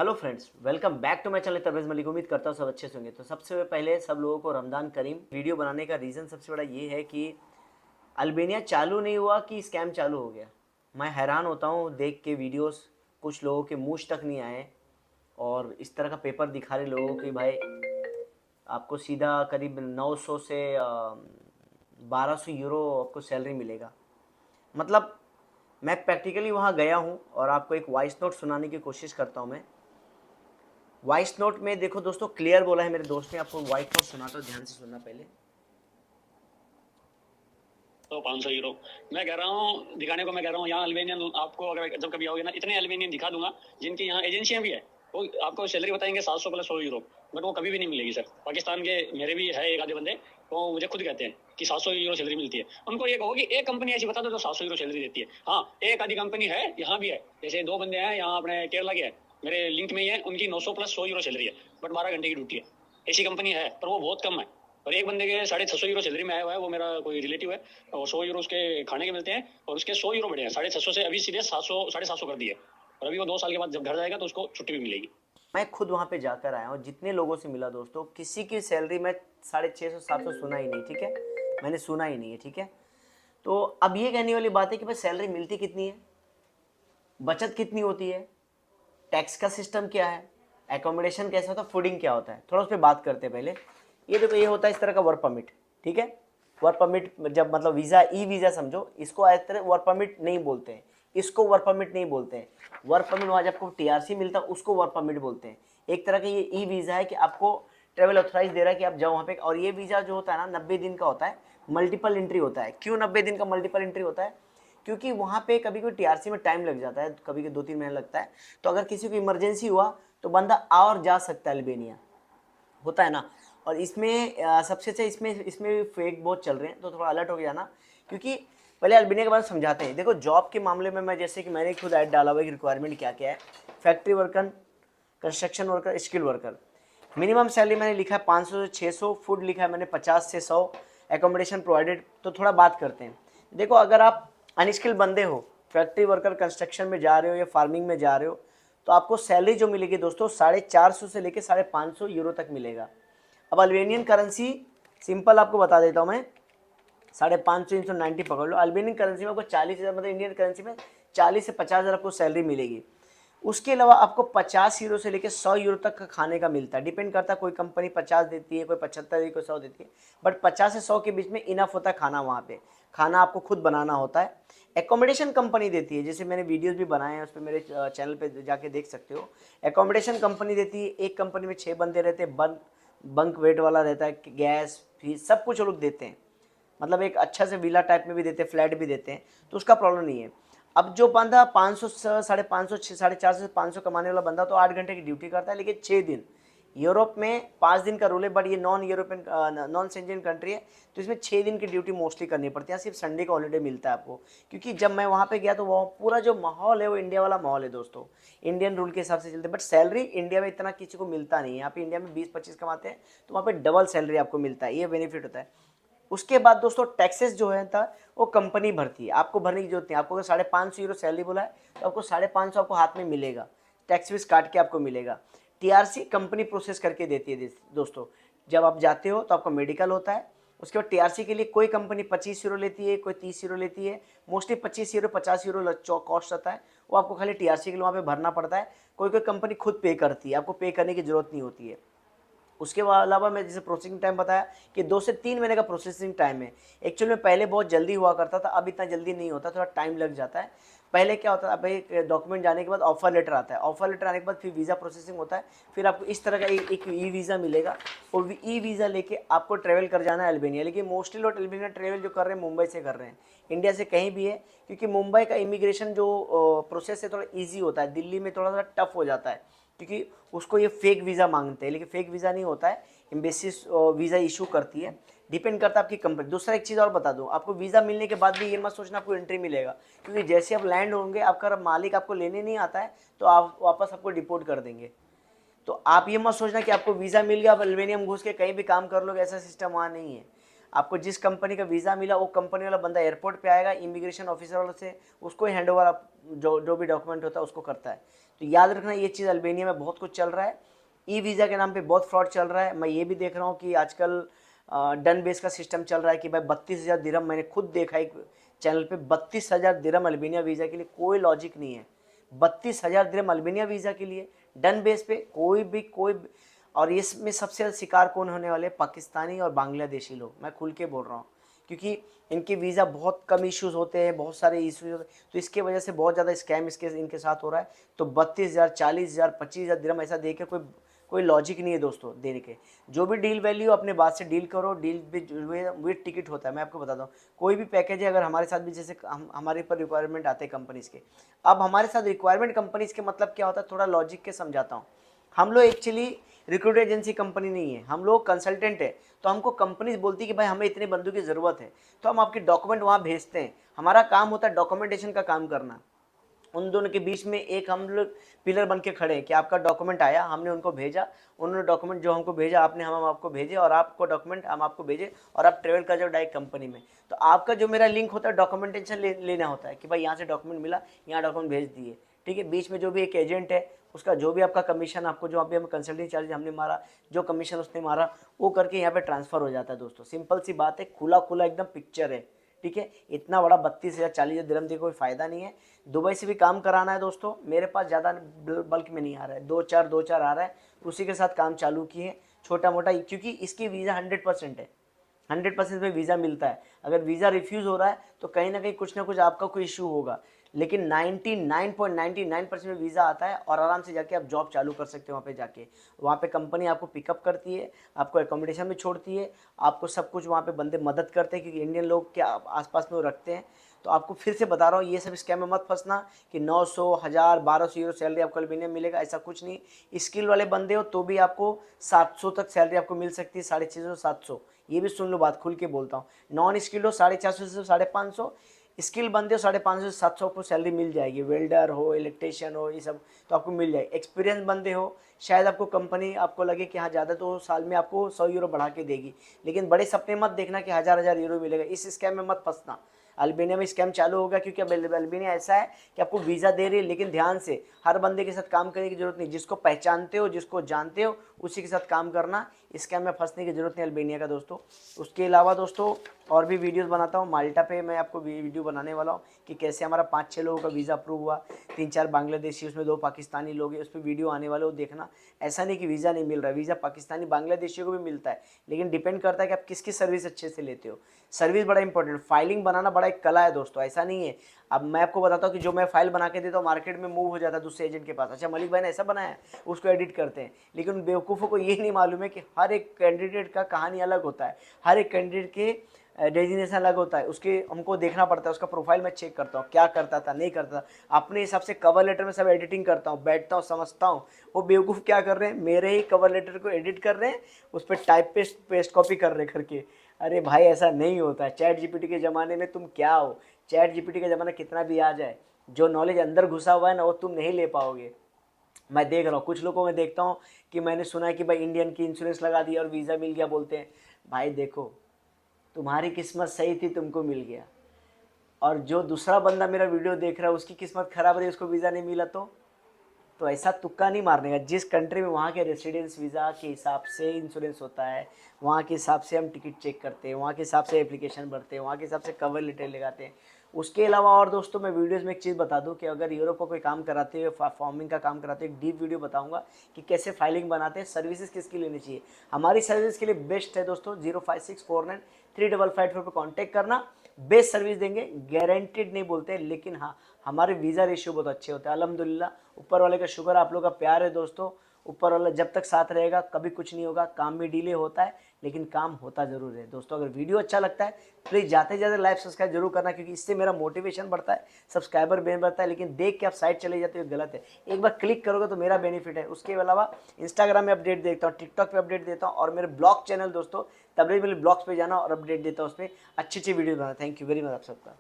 Hello friends, welcome back to my channel Tabrez Malik. उम्मीद करता हूँ सब अच्छे से होंगे। तो सबसे पहले सब लोगों को रमज़ान करीम। वीडियो बनाने का रीज़न सबसे बड़ा ये है कि अल्बानिया चालू नहीं हुआ कि स्कैम चालू हो गया। मैं हैरान होता हूँ देख के वीडियोस, कुछ लोगों के मूंछ तक नहीं आए और इस तरह का पेपर दिखा रहे लोगों कि भाई आपको सीधा करीब 900 से 1200 यूरो आपको सैलरी मिलेगा। मतलब मैं प्रैक्टिकली वहाँ गया हूँ और आपको एक वॉइस नोट सुनाने की कोशिश करता हूँ। मैं वॉइस नोट में देखो दोस्तों, क्लियर बोला है मेरे दोस्त ने। आपको वॉइस नोट सुनाता हूं, ध्यान से सुनना पहले। तो 500 यूरो मैं कह रहा हूँ दिखाने को। मैं कह रहा हूँ यहाँ अल्बेनियन आपको अगर जब कभी आओगे ना, इतने अल्बेनियन दिखा दूंगा जिनकी यहाँ एजेंसियां भी है। वो आपको सैलरी बताएंगे 700 प्लस 100 यूरो, बट वो कभी भी नहीं मिलेगी सर। पाकिस्तान के मेरे भी है एक आधे बंदे, तो मुझे खुद कहते हैं कि 700 यूरो सैलरी मिलती है। उनको ये कहो कि एक कंपनी ऐसी बता दो जो 700 यूरो सैलरी देती है। हाँ, एक आधी कंपनी है, यहाँ भी है। जैसे 2 बंदे हैं यहाँ अपने केरला के, है मेरे लिंक में ही है। उनकी 900 प्लस 100 यूरो सैलरी है, बट 12 घंटे की ड्यूटी है। ऐसी कंपनी है, पर वो बहुत कम है। और एक बंदे के 650 यूरो सैलरी में आया हुआ है, वो मेरा कोई रिलेटिव है। और 100 यूरो उसके खाने के मिलते हैं, और उसके 100 यूरो बढ़े हैं 650 से। अभी सीधे 700 750 कर दिए। और अभी वो 2 साल के बाद जब घर जाएगा तो उसको छुट्टी भी मिलेगी। मैं खुद वहाँ पे जाकर आया हूँ, जितने लोगों से मिला दोस्तों, किसी की सैलरी में 650 700 सुना ही नहीं। ठीक है, मैंने सुना ही नहीं है। ठीक है, तो अब ये कहने वाली बात है कि भाई सैलरी मिलती कितनी है, बचत कितनी होती है, टैक्स का सिस्टम क्या है, एकोमोडेशन कैसा होता है, फूडिंग क्या होता है, थोड़ा उस पर बात करते हैं पहले। ये देखो, ये होता है इस तरह का वर्क परमिट। ठीक है, वर्क परमिट जब मतलब वीज़ा, ई वीज़ा समझो इसको। इस तरह वर्क परमिट नहीं बोलते हैं, इसको वर्क परमिट नहीं बोलते हैं। वर्क परमिट वहाँ जब आपको टीआरसी मिलता है उसको वर्क परमिट बोलते हैं। एक तरह का ये ई वीज़ा है कि आपको ट्रेवल ऑथराइज दे रहा है कि आप जाओ वहाँ पे। और ये वीज़ा जो होता है ना, 90 दिन का होता है, मल्टीपल एंट्री होता है। क्यों 90 दिन का मल्टीपल एंट्री होता है? क्योंकि वहाँ पे कभी कोई टीआरसी में टाइम लग जाता है, कभी 2-3 महीने लगता है। तो अगर किसी को इमरजेंसी हुआ तो बंदा आ और जा सकता है अल्बानिया, होता है ना। और इसमें सबसे अच्छा, इसमें इसमें फेक बहुत चल रहे हैं, तो थोड़ा अलर्ट हो गया ना। क्योंकि पहले अल्बानिया के बारे में समझाते हैं। देखो, जॉब के मामले में मैं, जैसे कि मैंने खुद ऐड डाला हुआ है कि रिक्वायरमेंट क्या क्या है। Factory worker, construction worker, skill worker. Minimum salary मैंने लिखा है 500 से 600। फूड लिखा है मैंने 50 से 100। Accommodation provided. तो थोड़ा बात करते हैं। देखो, अगर आप अनस्किल बंदे हो, फैक्ट्री वर्कर, कंस्ट्रक्शन में जा रहे हो या फार्मिंग में जा रहे हो, तो आपको सैलरी जो मिलेगी दोस्तों 450 से लेकर 550 यूरो तक मिलेगा। अब अल्बेनियन करेंसी सिंपल आपको बता देता हूँ मैं। 550 इंटू 90 पकड़ लो। अल्बेनियन करेंसी में आपको 40,000, मतलब इंडियन करेंसी में 40 से 50,000 आपको सैलरी मिलेगी। उसके अलावा आपको 50 यूरो से लेकर 100 यूरो तक का खाने का मिलता है। डिपेंड करता है, कोई कंपनी 50 देती है, कोई 75 देती है, कोई 100 देती है। बट 50 से 100 के बीच में इनफ होता है खाना। वहाँ पे खाना आपको खुद बनाना होता है। एकोमोडेशन कंपनी देती है, जैसे मैंने वीडियोस भी बनाए हैं उस पर, मेरे चैनल पे जाके देख सकते हो। एकोमोडेशन कंपनी देती है। एक कंपनी में 6 बंदे रहते हैं। बंक वेट वाला रहता है, गैस फीस सब कुछ वो लोग देते हैं। मतलब एक अच्छा से विला टाइप में भी देते हैं, फ्लैट भी देते हैं, तो उसका प्रॉब्लम नहीं है। अब जो बंदा 500 550 450 से 500 कमाने वाला बंदा, तो 8 घंटे की ड्यूटी करता है, लेकिन 6 दिन। यूरोप में 5 दिन का रूल है, बट ये नॉन यूरोपियन, नॉन सेंजन कंट्री है, तो इसमें 6 दिन की ड्यूटी मोस्टली करनी पड़ती है। सिर्फ संडे का हॉलीडे मिलता है आपको। क्योंकि जब मैं वहाँ पे गया तो वो पूरा जो माहौल है वो इंडिया वाला माहौल है दोस्तों। इंडियन रूल के हिसाब से चलते हैं। बट सैलरी इंडिया में इतना किसी को मिलता नहीं है। यहाँ पे इंडिया में 20-25 कमाते हैं, तो वहाँ पे डबल सैलरी आपको मिलता है, ये बेनिफिट होता है। उसके बाद दोस्तों टैक्सेस जो है था वो कंपनी भरती है, आपको भरने की जरूरत नहीं। आपको अगर 550 यूरो सैलरी बोला है तो आपको 550 आपको हाथ में मिलेगा, टैक्स वीस काट के आपको मिलेगा। टीआरसी कंपनी प्रोसेस करके देती है दोस्तों। जब आप जाते हो तो आपका मेडिकल होता है। उसके बाद टीआरसी के लिए कोई कंपनी 25 यूरो लेती है, कोई 30 यूरो लेती है। मोस्टली 25 यूरो 50 यूरो कॉस्ट आता है। वो आपको खाली टीआरसी के लिए वहाँ पे भरना पड़ता है। कोई कोई कंपनी खुद पे करती है, आपको पे करने की जरूरत नहीं होती है। उसके अलावा मैं जैसे प्रोसेसिंग टाइम बताया कि 2 से 3 महीने का प्रोसेसिंग टाइम है। एक्चुअली में पहले बहुत जल्दी हुआ करता था, अब इतना जल्दी नहीं होता, थोड़ा टाइम लग जाता है। पहले क्या होता था, भाई डॉक्यूमेंट जाने के बाद ऑफर लेटर आता है, ऑफर लेटर आने के बाद फिर वीज़ा प्रोसेसिंग होता है। फिर आपको इस तरह का एक ई वीज़ा मिलेगा, और ई वीज़ा लेके आपको ट्रैवल कर जाना है अल्बानिया। लेकिन मोस्टली लोग अल्बानिया ट्रैवल जो कर रहे हैं मुंबई से कर रहे हैं, इंडिया से कहीं भी है। क्योंकि मुंबई का इमिग्रेशन जो प्रोसेस है थोड़ा ईजी होता है, दिल्ली में थोड़ा सा टफ हो जाता है। क्योंकि उसको ये फेक वीज़ा मांगते हैं, लेकिन फेक वीज़ा नहीं होता है, एम्बेसी वीज़ा इशू करती है। डिपेंड करता है आपकी कंपनी। दूसरा एक चीज़ और बता दूं आपको, वीज़ा मिलने के बाद भी ये मत सोचना आपको एंट्री मिलेगा। क्योंकि जैसे आप लैंड होंगे, आपका मालिक आपको लेने नहीं आता है तो आप वापस आपको डिपोर्ट कर देंगे। तो आप ये मत सोचना कि आपको वीज़ा मिल गया, आप अल्बानिया में घुस के कहीं भी काम कर लोगे, ऐसा सिस्टम वहाँ नहीं है। आपको जिस कंपनी का वीज़ा मिला, वो कंपनी वाला बंदा एयरपोर्ट पे आएगा, इमिग्रेशन ऑफिसर वालों से उसको हैंड ओवर, जो जो भी डॉक्यूमेंट होता है उसको करता है। तो याद रखना ये चीज़ अल्बानिया में बहुत कुछ चल रहा है। ई वीज़ा के नाम पे बहुत फ्रॉड चल रहा है। मैं ये भी देख रहा हूँ कि आजकल डन बेस का सिस्टम चल रहा है कि भाई 32,000 दिरहम, मैंने खुद देखा एक चैनल पे 32,000 दिरहम अल्बानिया वीज़ा के लिए। कोई लॉजिक नहीं है, 32,000 दिरहम अल्बानिया वीज़ा के लिए डन बेस पे कोई। और इसमें सबसे ज़्यादा शिकार कौन होने वाले? पाकिस्तानी और बांग्लादेशी लोग। मैं खुल के बोल रहा हूँ, क्योंकि इनके वीज़ा बहुत कम इश्यूज़ होते हैं, बहुत सारे इश्यूज होते हैं, तो इसके वजह से बहुत ज़्यादा स्कैम इनके साथ हो रहा है। तो 32,000, 40,000, 25,000 दिरहम ऐसा दे के कोई लॉजिक नहीं है दोस्तों देने के। जो भी डील वैल्यू अपने बात से डील करो, डील विद टिकट होता है। मैं आपको बताता हूँ, कोई भी पैकेज है, अगर हमारे साथ भी जैसे हमारे पर रिक्वायरमेंट आते हैं कंपनीज़ के, अब हमारे साथ रिक्वायरमेंट कंपनीज़ के मतलब क्या होता है, थोड़ा लॉजिक के समझाता हूँ। हम लोग एक्चुअली रिक्रूट एजेंसी कंपनी नहीं है, हम लोग कंसल्टेंट है। तो हमको कंपनीज बोलती है कि भाई हमें इतने बंदों की ज़रूरत है, तो हम आपके डॉक्यूमेंट वहाँ भेजते हैं। हमारा काम होता है डॉक्यूमेंटेशन का काम करना। उन दोनों के बीच में एक हम लोग पिलर बन के खड़े हैं कि आपका डॉक्यूमेंट आया, हमने उनको भेजा, उन्होंने डॉक्यूमेंट जो हमको भेजा, आपने हम आपको भेजे, और आपको डॉक्यूमेंट हम आपको भेजे, और आप ट्रेवल कर जाओ डायरेक्ट कंपनी में। तो आपका जो मेरा लिंक होता है डॉक्यूमेंटेशन लेना होता है कि भाई यहाँ से डॉक्यूमेंट मिला, यहाँ डॉक्यूमेंट भेज दिए, ठीक है। बीच में जो भी एक एजेंट है, उसका जो भी आपका कमीशन, आपको जो अभी हम कंसल्टिंग चार्ज हमने मारा, जो कमीशन उसने मारा, वो करके यहाँ पे ट्रांसफ़र हो जाता है दोस्तों। सिंपल सी बात है, खुला खुला एकदम पिक्चर है, ठीक है। इतना बड़ा 32,000 40,000 दिरहम दे कोई फ़ायदा नहीं है। दुबई से भी काम कराना है दोस्तों, मेरे पास ज़्यादा बल्क में नहीं आ रहा है, दो चार आ रहा है, उसी के साथ काम चालू किए छोटा मोटा, क्योंकि इसकी वीज़ा 100% है, 100% में वीज़ा मिलता है। अगर वीज़ा रिफ्यूज़ हो रहा है तो कहीं ना कहीं कुछ ना कुछ आपका कोई इशू होगा, लेकिन 99.99% में वीज़ा आता है, और आराम से जाके आप जॉब चालू कर सकते हो वहाँ पे जाके। वहाँ पे कंपनी आपको पिकअप करती है, आपको एकोमोडेशन में छोड़ती है, आपको सब कुछ वहाँ पे बंदे मदद करते हैं, क्योंकि इंडियन लोग के आसपास में वो रखते हैं। तो आपको फिर से बता रहा हूँ, ये सब स्कैम में मत फंसना कि 900, 1000, 1200 यूरो सैलरी आपको अल्बानिया में मिलेगा, ऐसा कुछ नहीं। स्किल वाले बंदे हो तो भी आपको 700 तक सैलरी आपको मिल सकती है, 650, 700। ये भी सुन लो, बात खुल के बोलता हूँ। नॉन स्किल हो 450 से 550, स्किल बंदे हो 550 से 700 आपको सैलरी मिल जाएगी। वेल्डर हो, इलेक्ट्रिशियन हो, ये सब तो आपको मिल जाएगी। एक्सपीरियंस बंदे हो, शायद आपको कंपनी आपको लगे कि हाँ ज़्यादा, तो साल में आपको 100 यूरो बढ़ा के देगी, लेकिन बड़े सपने मत देखना कि 1000 यूरो मिलेगा। इस स्कैम में मत फंसना। अल्बानिया में स्कैम चालू होगा, क्योंकि अब अल्बानिया ऐसा है कि आपको वीज़ा दे रही है, लेकिन ध्यान से हर बंदे के साथ काम करने की जरूरत नहीं। जिसको पहचानते हो, जिसको जानते हो, उसी के साथ काम करना। स्कैम में फंसने की जरूरत नहीं अल्बानिया का दोस्तों। उसके अलावा दोस्तों और भी वीडियोस बनाता हूँ। माल्टा पे मैं आपको वीडियो बनाने वाला हूँ कि कैसे हमारा 5-6 लोगों का वीज़ा अप्रूव हुआ, 3-4 बांग्लादेशी, उसमें 2 पाकिस्तानी लोग हैं। उस पर वीडियो आने वाले, वो देखना। ऐसा नहीं कि वीज़ा नहीं मिल रहा है, वीज़ा पाकिस्तानी बांग्लादेशियों को भी मिलता है, लेकिन डिपेंड करता है कि आप किसकी सर्विस अच्छे से लेते हो। सर्विस बड़ा इंपॉर्टेंट, फाइलिंग बनाना बड़ा एक कला है दोस्तों, ऐसा नहीं है। अब मैं आपको बताता हूँ कि जो मैं फाइल बना के देता हूँ, मार्केट में मूव हो जाता है दूसरे एजेंट के पास। अच्छा मलिक भाई ने ऐसा बनाया है, उसको एडिट करते हैं। लेकिन उन बेवकूफ़ों को ये नहीं मालूम है कि हर एक कैंडिडेट का कहानी अलग होता है, हर एक कैंडिडेट के डेजिग्नेशन अलग होता है। उसके हमको देखना पड़ता है, उसका प्रोफाइल मैं चेक करता हूँ, क्या करता था, नहीं करता था। अपने हिसाब से कवर लेटर में सब एडिटिंग करता हूँ, बैठता हूँ, समझता हूँ। वो बेवकूफ़ क्या कर रहे हैं, मेरे ही कवर लेटर को एडिट कर रहे हैं, उस पर टाइप पेस्ट कॉपी कर रहे करके। अरे भाई ऐसा नहीं होता है। चैट जीपीटी के ज़माने में तुम क्या हो, चैट जीपीटी का ज़माना कितना भी आ जाए, जो नॉलेज अंदर घुसा हुआ है ना, वो तुम नहीं ले पाओगे। मैं देख रहा हूँ कुछ लोगों में देखता हूँ कि मैंने सुना है कि भाई इंडियन की इंश्योरेंस लगा दिया और वीज़ा मिल गया बोलते हैं। भाई देखो, तुम्हारी किस्मत सही थी, तुमको मिल गया, और जो दूसरा बंदा मेरा वीडियो देख रहा है उसकी किस्मत खराब रही, उसको वीज़ा नहीं मिला, तो ऐसा तुक्का नहीं मारने का। जिस कंट्री में वहाँ के रेसिडेंस वीज़ा के हिसाब से इंश्योरेंस होता है, वहाँ के हिसाब से हम टिकट चेक करते हैं, वहाँ के हिसाब से एप्लीकेशन भरते हैं, वहाँ के हिसाब से कवर लेटर लगाते हैं। उसके अलावा और दोस्तों मैं वीडियोस में एक चीज़ बता दूं कि अगर यूरोप को कोई काम कराते हो, फॉर्मिंग का काम कराते हो, एक डीप वीडियो बताऊंगा कि कैसे फाइलिंग बनाते हैं। सर्विसेज किसकी लेनी चाहिए, हमारी सर्विस के लिए बेस्ट है दोस्तों। 056493555 पर कॉन्टैक्ट करना, बेस्ट सर्विस देंगे, गारंटीड नहीं बोलते, लेकिन हाँ हमारे वीज़ा रेशियो बहुत अच्छे होते हैं अल्हम्दुलिल्लाह। ऊपर वाले का शुक्र, आप लोग का प्यार है दोस्तों। ऊपर वाला जब तक साथ रहेगा कभी कुछ नहीं होगा। काम में डिले होता है, लेकिन काम होता ज़रूर है दोस्तों। अगर वीडियो अच्छा लगता है प्लीज़ जाते जाते लाइक सब्सक्राइब जरूर करना, क्योंकि इससे मेरा मोटिवेशन बढ़ता है, सब्सक्राइबर बढ़ता है। लेकिन देख के आप साइड चले जाते हो, गलत है। एक बार क्लिक करोगे तो मेरा बेनिफिट है। उसके अलावा इंस्टाग्राम में अपडेट देता हूँ, टिकटॉक पे अपडेट देता हूँ, और मेरे ब्लॉग चैनल दोस्तों, तब मेरे ब्लॉग्स पे जाना और अपडेट देता हूँ, उस पर अच्छी अच्छी video banana. Thank you very much आप सबका।